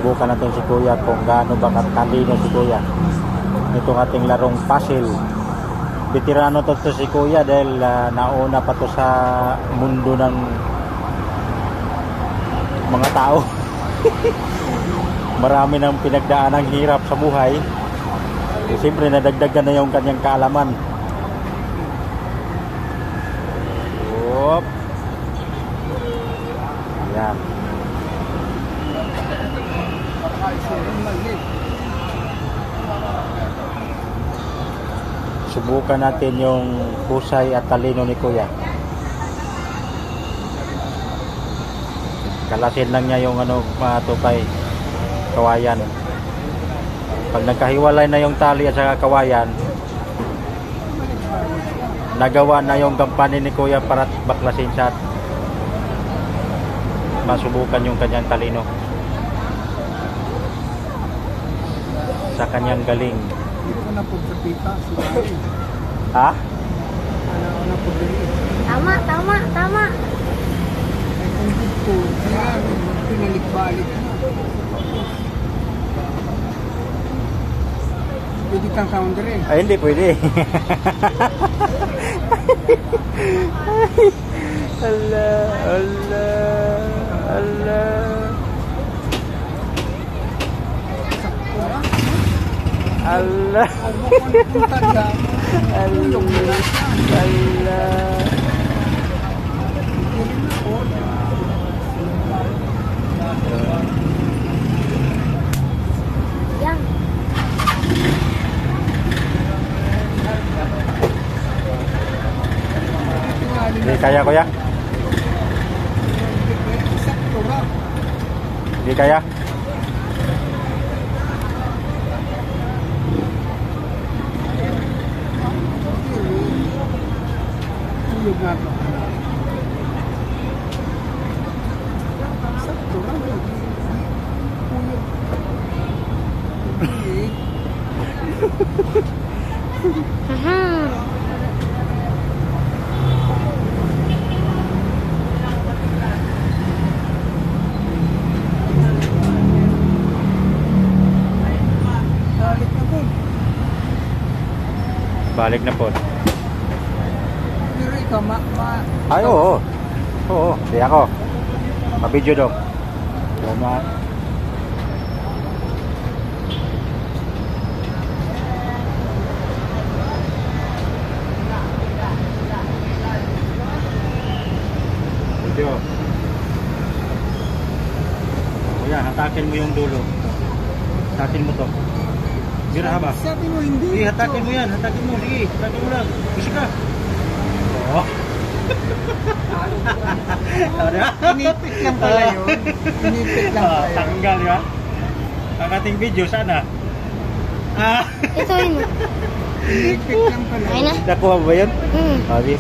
Subukan natin si Kuya kung gaano ba katalino si Kuya itong ating larong puzzle. Veterano to si Kuya dahil nauna pa to sa mundo ng mga tao. Marami nang pinagdaan ng hirap sa buhay. Siyempre nadagdagan na yung kanyang kaalaman. Oop. Yan. Subukan natin yung husay at talino ni Kuya. Kalasin lang niya yung matupay kawayan. Pag nagkahiwalay na yung tali at saka kawayan, nagawa na yung gampanin ni Kuya para baklasin siya at masubukan yung kanyang talino sa kanyang galing. Ito na po sa pita. Ha? Ano na po dali. Tama. Ay kung dito, kaya pinalik-balik na. Pwede kang sounder eh. Ay, hindi pwede. Allah. Allah. Yang. Hindi kaya, Kuya? Hindi kaya? Tuyog nga ito. Sakto lang. Balik na po. Pero ikaw, Ay, oo. Oo, di ako. Mabidyo daw. Tama. Video. Kuya, hatakin mo yung dulo. Hatakin mo to. Mira haba. Sabi mo hindi. Sige, hatakin mo yan. Hatakin mo. Sige, hatakin mo lang. Bisa ka. Oh. Inipit lang pala yun. Inipit lang pala yun. Tanggal, di ba? Ang ating video, sana. Ito yun. Inipit lang pala. Ay na. Nakuha mo ba yun? Hmm. Sabi.